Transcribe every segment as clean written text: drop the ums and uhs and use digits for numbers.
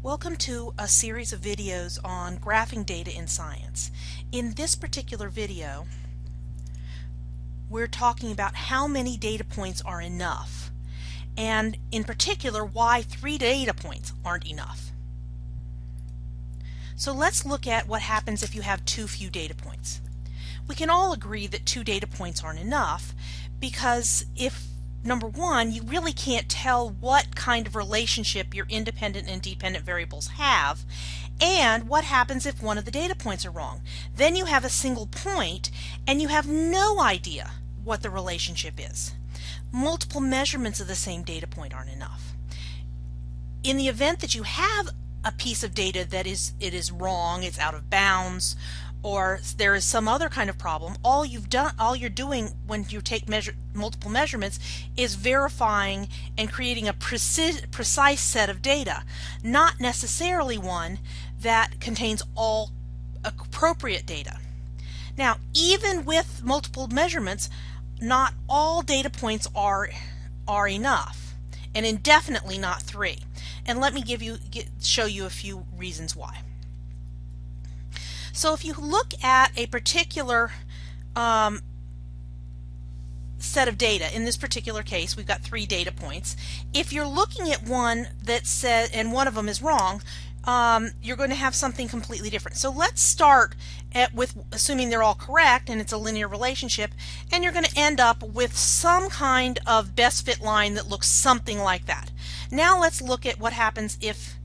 Welcome to a series of videos on graphing data in science. In this particular video, we're talking about how many data points are enough, and in particular, why 3 data points aren't enough. So let's look at what happens if you have too few data points. We can all agree that 2 data points aren't enough because if number one, you really can't tell what kind of relationship your independent and dependent variables have, and what happens if one of the data points are wrong. Then you have a single point and you have no idea what the relationship is. Multiple measurements of the same data point aren't enough. In the event that you have a piece of data that it is wrong, it's out of bounds, or there is some other kind of problem, all you're doing when you take multiple measurements is verifying and creating a precise set of data, not necessarily one that contains all appropriate data. Now, even with multiple measurements, not all data points are enough, and indefinitely not 3. And let me show you a few reasons why. So if you look at a particular set of data, in this particular case we've got 3 data points, if you're looking at one that says, and one of them is wrong, you're going to have something completely different. So let's start with assuming they're all correct and it's a linear relationship, and you're going to end up with some kind of best fit line that looks something like that. Now let's look at what happens if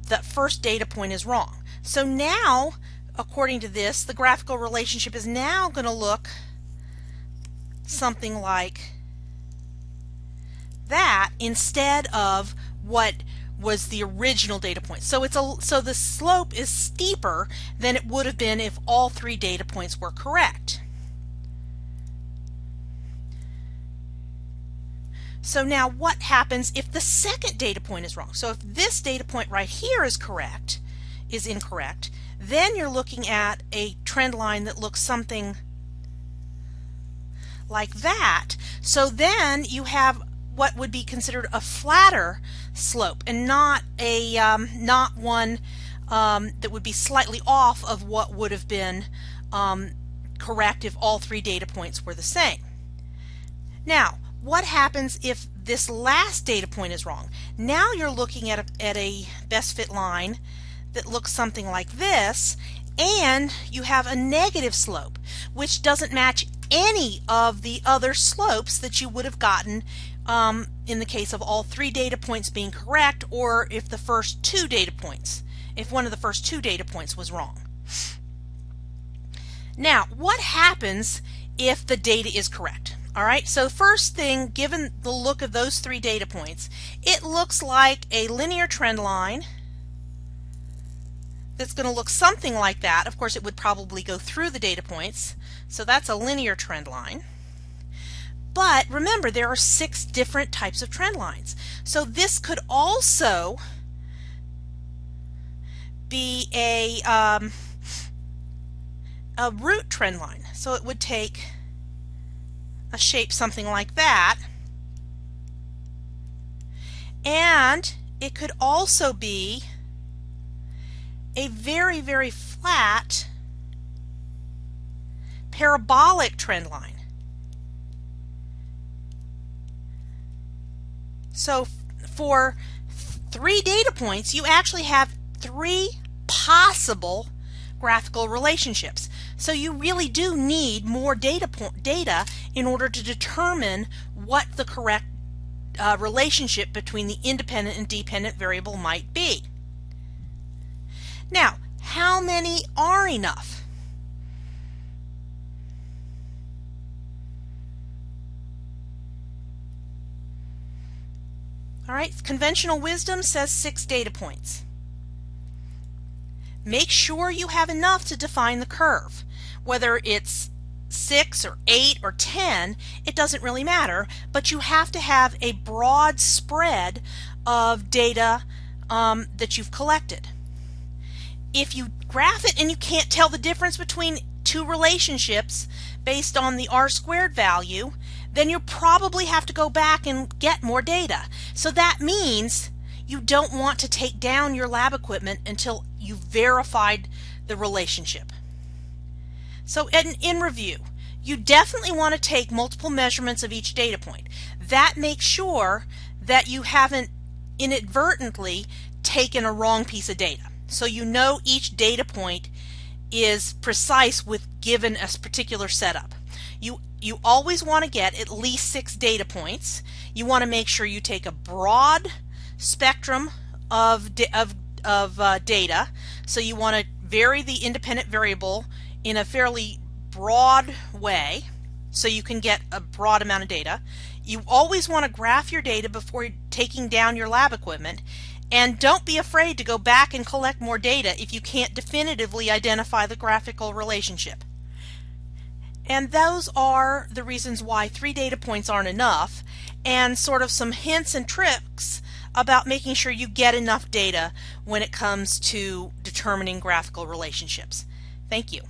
the first data point is wrong. So now, according to this, the graphical relationship is now going to look something like that instead of what was the original data point. So the slope is steeper than it would have been if all 3 data points were correct. So now what happens if the second data point is wrong? So if this data point right here is incorrect, then you're looking at a trend line that looks something like that. So then you have what would be considered a flatter slope, and not one that would be slightly off of what would have been correct if all 3 data points were the same. Now, what happens if this last data point is wrong? Now you're looking at a best fit line that looks something like this, and you have a negative slope, which doesn't match any of the other slopes that you would have gotten in the case of all 3 data points being correct, or if the first 2 data points, if one of the first 2 data points was wrong. Now, what happens if the data is correct? All right, so first thing, given the look of those 3 data points, it looks like a linear trend line that's going to look something like that. Of course, it would probably go through the data points, so that's a linear trend line. But remember, there are 6 different types of trend lines. So this could also be a root trend line. So it would take a shape something like that. And it could also be a very, very flat parabolic trend line. So for 3 data points, you actually have 3 possible graphical relationships. So you really do need more data in order to determine what the correct relationship between the independent and dependent variable might be. Now, how many are enough? All right, conventional wisdom says 6 data points. Make sure you have enough to define the curve. Whether it's 6 or 8 or 10, it doesn't really matter, but you have to have a broad spread of data that you've collected. If you graph it and you can't tell the difference between 2 relationships based on the r-squared value, then you probably have to go back and get more data. So that means you don't want to take down your lab equipment until you've verified the relationship. So in review, you definitely want to take multiple measurements of each data point. That makes sure that you haven't inadvertently taken a wrong piece of data. So you know each data point is precise with given a particular setup. You always want to get at least 6 data points. You want to make sure you take a broad spectrum of data. So you want to vary the independent variable in a fairly broad way so you can get a broad amount of data. You always want to graph your data before taking down your lab equipment, and don't be afraid to go back and collect more data if you can't definitively identify the graphical relationship. And those are the reasons why 3 data points aren't enough, and sort of some hints and tricks about making sure you get enough data when it comes to determining graphical relationships. Thank you.